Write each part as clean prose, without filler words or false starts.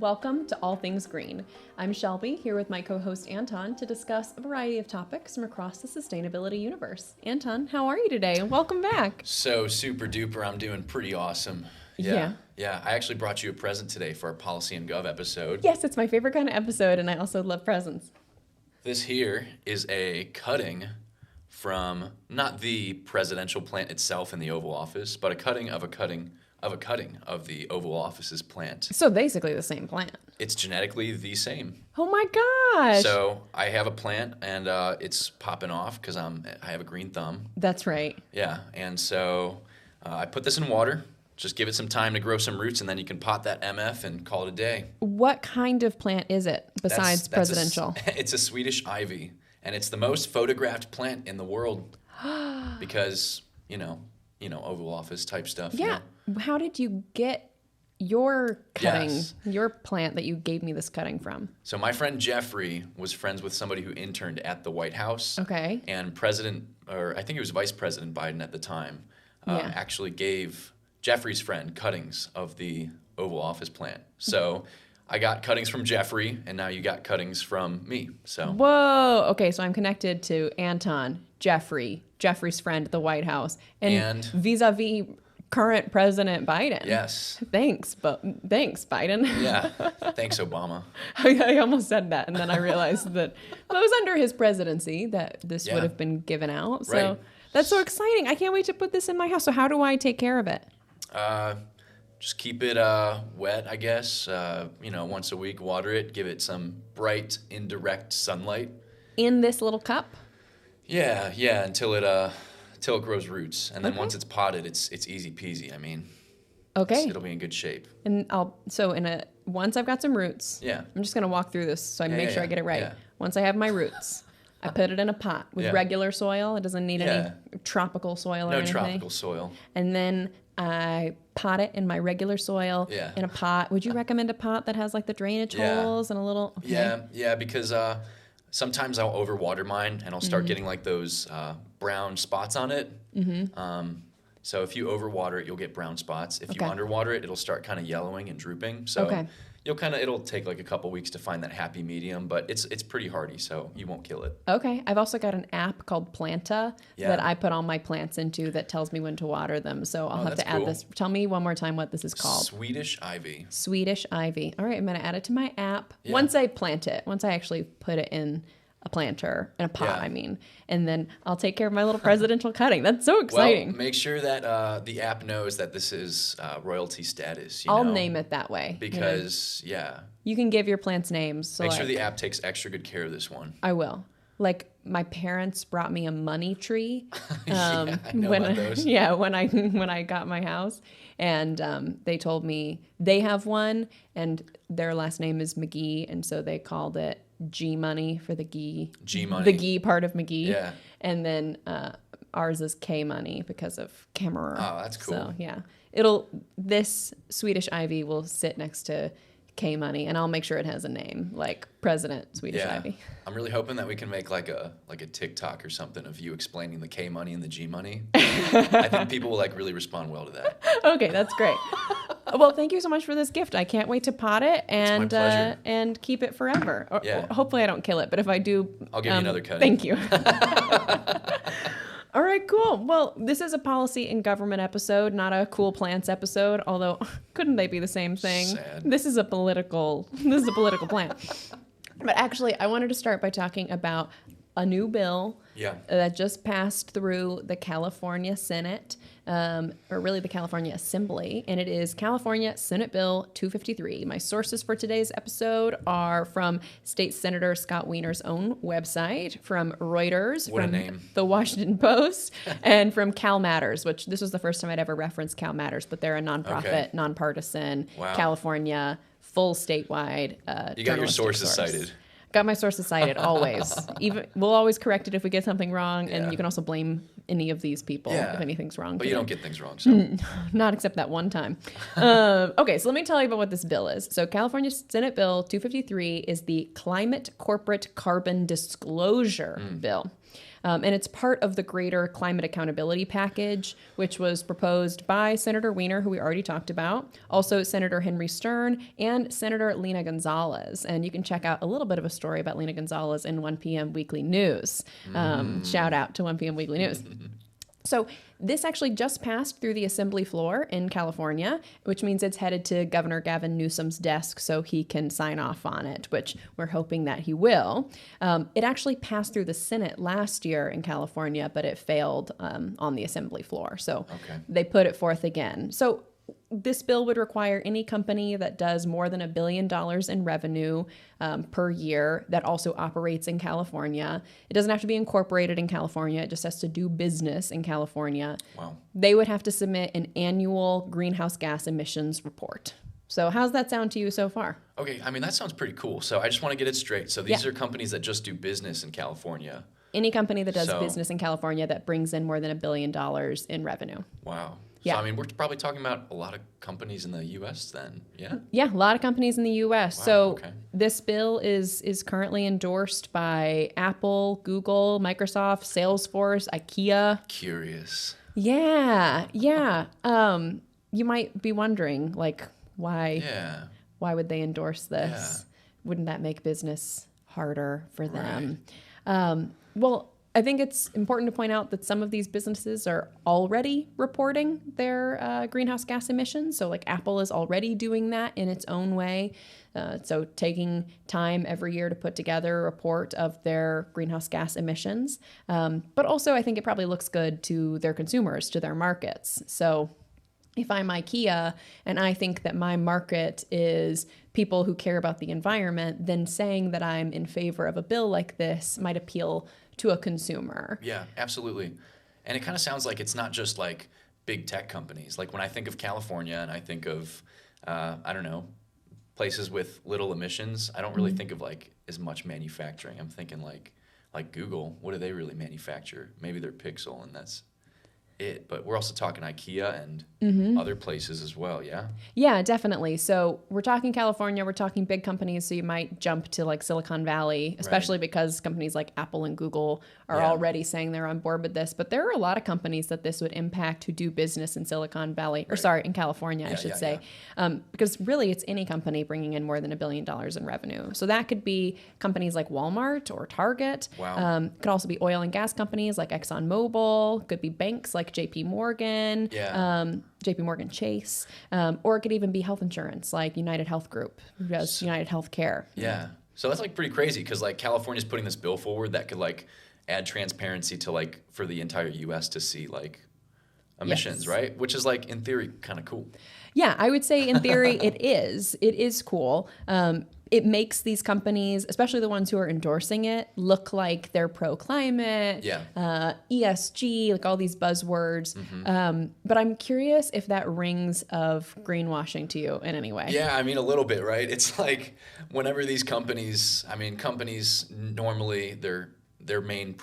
welcome to All Things Green. I'm Shelby, here with my co-host Anton to discuss a variety of topics from across the sustainability universe. Anton, how are you today? And welcome back. So super duper, I'm doing pretty awesome. Yeah, I actually brought you a present today for our Policy and Gov episode. Yes, it's my favorite kind of episode, and I also love presents. This here is a cutting from not the presidential plant itself in the Oval Office, but a cutting of of the Oval Office's plant. So basically the same plant. It's genetically the same. Oh my gosh. So I have a plant and it's popping off because I have a green thumb. That's right. Yeah, and so I put this in water. Just give it some time to grow some roots, and then you can pot that MF and call it a day. What kind of plant is it besides That's presidential? It's a Swedish ivy, and it's the most photographed plant in the world because, you know, Oval Office type stuff. Yeah. How did you get your cutting, Yes. your plant that you gave me this cutting from? So my friend Jeffrey was friends with somebody who interned at the White House. Okay. And I think it was Vice President Biden at the time, Yeah. actually gave Jeffrey's friend cuttings of the Oval Office plant. So I got cuttings from Jeffrey, and now you got cuttings from me. So Whoa. Okay, so I'm connected to Anton, Jeffrey's friend at the White House, and vis-a-vis current President Biden. yes. Thanks Biden. Yeah. Thanks, Obama. I almost said that, and then I realized that it was under his presidency that this would have been given out. So Right. that's so exciting. I can't wait to put this in my house. So how do I take care of it? Just keep it wet, I guess. Once a week, water it. Give it some bright, indirect sunlight. In this little cup? Yeah, until it grows roots, and then once it's potted, it's easy peasy. I mean, Okay. it'll be in good shape. And once I've got some roots, Yeah. I'm just gonna walk through this so I make sure I get it right. yeah. Once I have my roots, I put it in a pot with regular soil. It doesn't need any tropical soil or No anything. tropical soil. And then I pot it in my regular soil in a pot. Would you recommend a pot that has like the drainage holes and a little? Okay. Yeah, because sometimes I'll overwater mine and I'll start getting like those brown spots on it. So if you overwater it, you'll get brown spots. If you underwater it, it'll start kind of yellowing and drooping. So it'll take like a couple weeks to find that happy medium, but it's pretty hardy, so you won't kill it. Okay. I've also got an app called Planta that I put all my plants into that tells me when to water them. So I'll have to add this. Tell me one more time what this is called. Swedish ivy. Swedish ivy. All right. I'm going to add it to my app once I plant it, once I actually put it in a planter, in a pot, I mean. And then I'll take care of my little presidential cutting. That's so exciting. Well, make sure that the app knows that this is royalty status. I'll name it that way. Because, you can give your plants names. So make sure the app takes extra good care of this one. I will. Like my parents brought me a money tree. I know about those. Yeah, when I got my house, and they told me they have one, and their last name is McGee, and so they called it G Money for the Gee. G Money. The Gee part of McGee. Yeah. And then ours is K Money because of Kemmerer. Oh, that's cool. So yeah, this Swedish ivy will sit next to K Money, and I'll make sure it has a name like President Swedish Ivy. I'm really hoping that we can make like a TikTok or something of you explaining the K money and the G money. I think people will like really respond well to that. Okay, that's great. Well, thank you so much for this gift. I can't wait to pot it and my pleasure. And keep it forever. Or hopefully I don't kill it, but if I do, I'll give you another cutting. Thank you. All right, cool. Well, this is a policy and government episode, not a cool plants episode, although couldn't they be the same thing? Sad. This is a political plant. But actually, I wanted to start by talking about a new bill that just passed through the California Senate, or really the California Assembly, and it is California Senate Bill 253. My sources for today's episode are from State Senator Scott Wiener's own website, from Reuters, What a from name. the Washington Post, and from Cal Matters, which this was the first time I'd ever referenced Cal Matters, but they're a nonprofit, nonpartisan, California, full statewide You got your journalistic sources source. cited. Got my sources cited always. We'll always correct it if we get something wrong, and you can also blame any of these people if anything's wrong. But you don't get things wrong, so. Not except that one time. Okay, so let me tell you about what this bill is. So California Senate Bill 253 is the Climate Corporate Carbon Disclosure Bill. And it's part of the greater climate accountability package, which was proposed by Senator Weiner, who we already talked about, also Senator Henry Stern, and Senator Lena Gonzalez. And you can check out a little bit of a story about Lena Gonzalez in 1 p.m. Weekly News. Shout out to 1 p.m. Weekly News. So this actually just passed through the Assembly floor in California, which means it's headed to Governor Gavin Newsom's desk so he can sign off on it, which we're hoping that he will. It actually passed through the Senate last year in California, but it failed on the Assembly floor. So they put it forth again. So this bill would require any company that does more than $1 billion in revenue per year that also operates in California. It doesn't have to be incorporated in California. It just has to do business in California. Wow. They would have to submit an annual greenhouse gas emissions report. So how's that sound to you so far? Okay, I mean, that sounds pretty cool. So I just want to get it straight. So these are companies that just do business in California. Any company that does business in California that brings in more than $1 billion in revenue. Wow. Yeah. So, I mean, we're probably talking about a lot of companies in the U.S. then, yeah? Yeah, a lot of companies in the U.S. Wow, so this bill is currently endorsed by Apple, Google, Microsoft, Salesforce, IKEA. Curious. Yeah. You might be wondering, like, why would they endorse this? Yeah. Wouldn't that make business harder for them? Right. Well, I think it's important to point out that some of these businesses are already reporting their greenhouse gas emissions. So like Apple is already doing that in its own way. So taking time every year to put together a report of their greenhouse gas emissions. But also I think it probably looks good to their consumers, to their markets. So if I'm IKEA and I think that my market is people who care about the environment, then saying that I'm in favor of a bill like this might appeal to a consumer. Yeah, absolutely. And it kind of sounds like it's not just like big tech companies. Like when I think of California and I think of, I don't know, places with little emissions, I don't really think of like as much manufacturing. I'm thinking like Google, what do they really manufacture? Maybe they're Pixel and that's it. But we're also talking IKEA and other places as well, yeah? Yeah, definitely. So we're talking California, we're talking big companies, so you might jump to like Silicon Valley, especially because companies like Apple and Google are already saying they're on board with this. But there are a lot of companies that this would impact who do business in Silicon Valley, or sorry, in California, I should say. Because really it's any company bringing in more than $1 billion in revenue. So that could be companies like Walmart or Target. Wow. Could also be oil and gas companies like ExxonMobil. Could be banks like JP Morgan. JP Morgan Chase, or it could even be health insurance like United Health Group, who does United Health Care. Yeah. So that's like pretty crazy because like California's putting this bill forward that could like add transparency to like for the entire U.S. to see like emissions, right? Which is like in theory kind of cool. Yeah, I would say in theory it is. It is cool. It makes these companies, especially the ones who are endorsing it, look like they're pro-climate, ESG, like all these buzzwords. But I'm curious if that rings of greenwashing to you in any way. Yeah, I mean, a little bit, right? It's like whenever these companies normally their main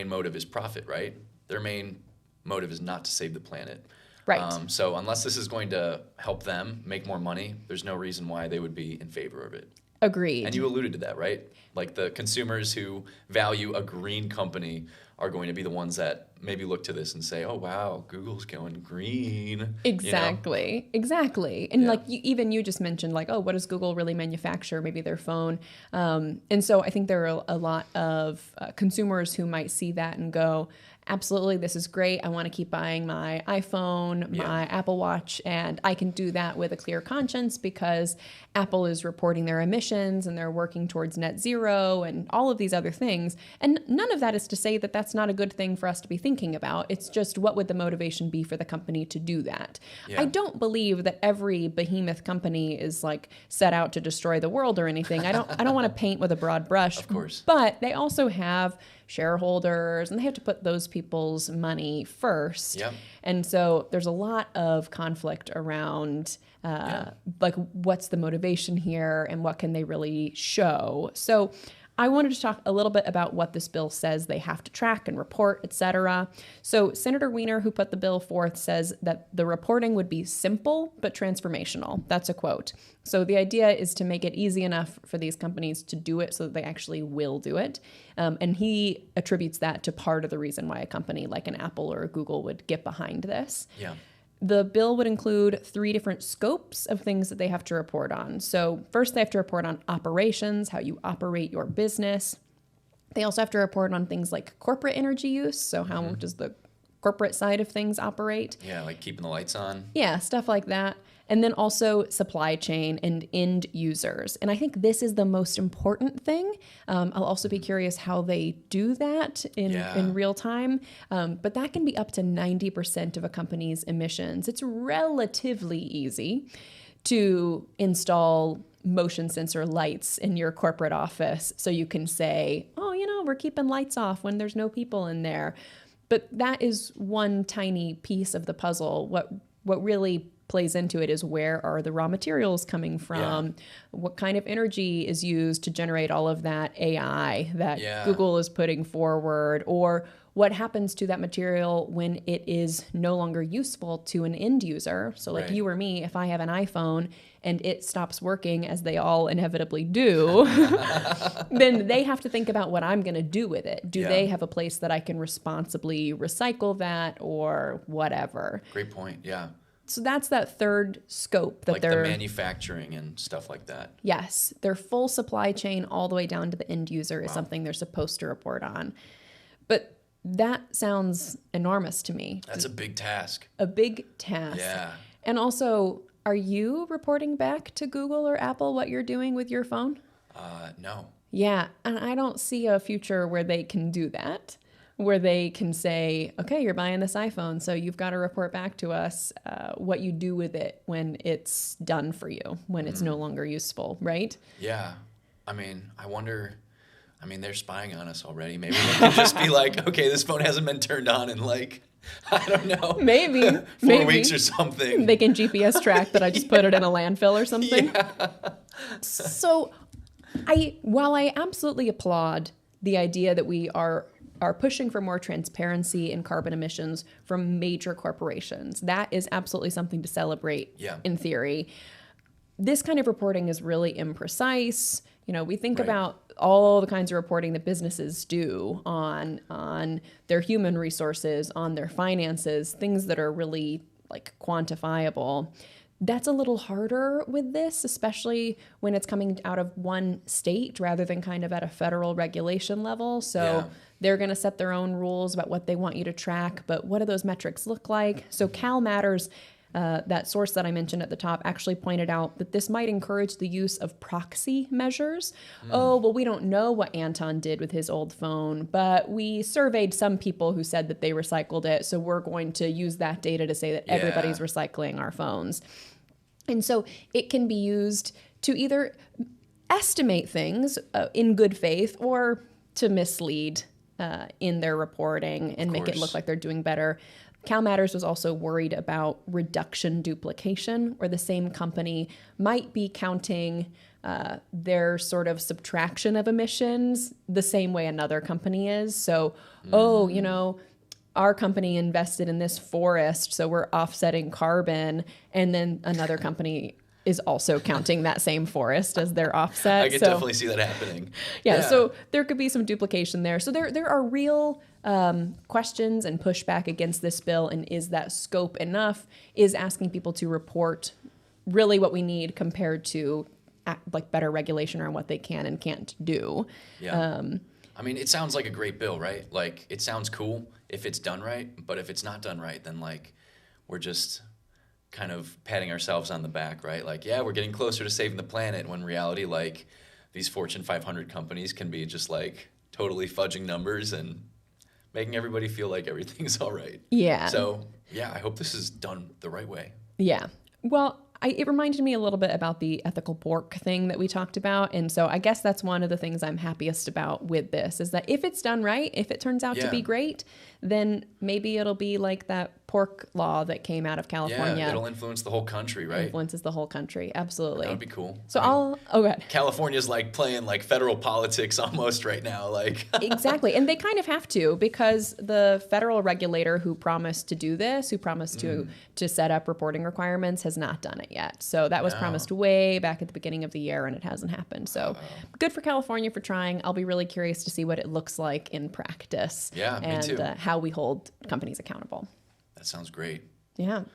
motive is profit, right? Their main motive is not to save the planet. Right. So unless this is going to help them make more money, there's no reason why they would be in favor of it. Agreed. And you alluded to that, right? Like the consumers who value a green company are going to be the ones that maybe look to this and say, oh, wow, Google's going green. Exactly. You know? Exactly. And like even you just mentioned like, oh, what does Google really manufacture? Maybe their phone. And so I think there are a lot of consumers who might see that and go, absolutely, this is great. I want to keep buying my iPhone, my Apple Watch, and I can do that with a clear conscience because Apple is reporting their emissions and they're working towards net zero and all of these other things. And none of that is to say that that's not a good thing for us to be thinking about. It's just what would the motivation be for the company to do that? I don't believe that every behemoth company is like set out to destroy the world or anything. I don't want to paint with a broad brush. Of course. But they also have shareholders and they have to put those people's money first. Yep. And so there's a lot of conflict around like what's the motivation here and what can they really show. So I wanted to talk a little bit about what this bill says they have to track and report, et cetera. So Senator Weiner, who put the bill forth, says that the reporting would be simple but transformational. That's a quote. So the idea is to make it easy enough for these companies to do it so that they actually will do it. And he attributes that to part of the reason why a company like an Apple or a Google would get behind this. Yeah. The bill would include 3 different scopes of things that they have to report on. So first, they have to report on operations, how you operate your business. They also have to report on things like corporate energy use. So how does the corporate side of things operate? Yeah, like keeping the lights on. Yeah, stuff like that. And then also supply chain and end users. And I think this is the most important thing. I'll also be curious how they do that in real time. But that can be up to 90% of a company's emissions. It's relatively easy to install motion sensor lights in your corporate office so you can say, oh, we're keeping lights off when there's no people in there. But that is one tiny piece of the puzzle. What really plays into it is where are the raw materials coming from? Yeah. What kind of energy is used to generate all of that AI that Google is putting forward? Or what happens to that material when it is no longer useful to an end user? So like you or me, if I have an iPhone and it stops working, as they all inevitably do, then they have to think about what I'm going to do with it. Do they have a place that I can responsibly recycle that or whatever? Great point. Yeah. So that's that third scope that like they're... the manufacturing and stuff like that. Yes. Their full supply chain all the way down to the end user is something they're supposed to report on. But that sounds enormous to me. That's a big task. A big task. Yeah. And also, are you reporting back to Google or Apple what you're doing with your phone? No. Yeah. And I don't see a future where they can do that, where they can say, okay, you're buying this iPhone, so you've got to report back to us what you do with it when it's done for you, when it's no longer useful, right? Yeah. I mean, I wonder... they're spying on us already. Maybe they can just be like, okay, this phone hasn't been turned on in like, I don't know. Maybe. 4 weeks or something. They can GPS track that I just put it in a landfill or something. Yeah. So while I absolutely applaud the idea that we are pushing for more transparency in carbon emissions from major corporations, that is absolutely something to celebrate in theory. This kind of reporting is really imprecise. We think about all the kinds of reporting that businesses do on their human resources, on their finances, things that are really like quantifiable. That's a little harder with this, especially when it's coming out of one state rather than kind of at a federal regulation level. So they're going to set their own rules about what they want you to track, but what do those metrics look like? So Cal Matters, that source that I mentioned at the top, actually pointed out that this might encourage the use of proxy measures. Oh, well, we don't know what Anton did with his old phone, but we surveyed some people who said that they recycled it, so we're going to use that data to say that everybody's recycling our phones. And so it can be used to either estimate things in good faith or to mislead in their reporting and make it look like they're doing better. Cal Matters was also worried about reduction duplication, where the same company might be counting their sort of subtraction of emissions the same way another company is. So, our company invested in this forest, so we're offsetting carbon, and then another company is also counting that same forest as their offset. I can definitely see that happening. Yeah, so there could be some duplication there. So there are real questions and pushback against this bill, and is that scope enough? Is asking people to report really what we need compared to like better regulation around what they can and can't do? Yeah. It sounds like a great bill, right? Like, it sounds cool if it's done right, but if it's not done right, then like we're just kind of patting ourselves on the back, right? Like, yeah, we're getting closer to saving the planet, when in reality, like, these Fortune 500 companies can be just like totally fudging numbers and making everybody feel like everything's all right. Yeah. So, yeah, I hope this is done the right way. Yeah. Well, it reminded me a little bit about the ethical pork thing that we talked about. And so I guess that's one of the things I'm happiest about with this, is that if it's done right, if it turns out to be great, then maybe it'll be like that pork law that came out of California. Yeah, it'll influence the whole country, right? Influences the whole country. Absolutely. That would be cool. So go ahead. California's like playing like federal politics almost right now. Like Exactly. And they kind of have to, because the federal regulator who promised to do this, who promised to set up reporting requirements, has not done it yet. So that was promised way back at the beginning of the year, and it hasn't happened. So good for California for trying. I'll be really curious to see what it looks like in practice. Yeah, me too. And how we hold companies accountable. That sounds great. Yeah.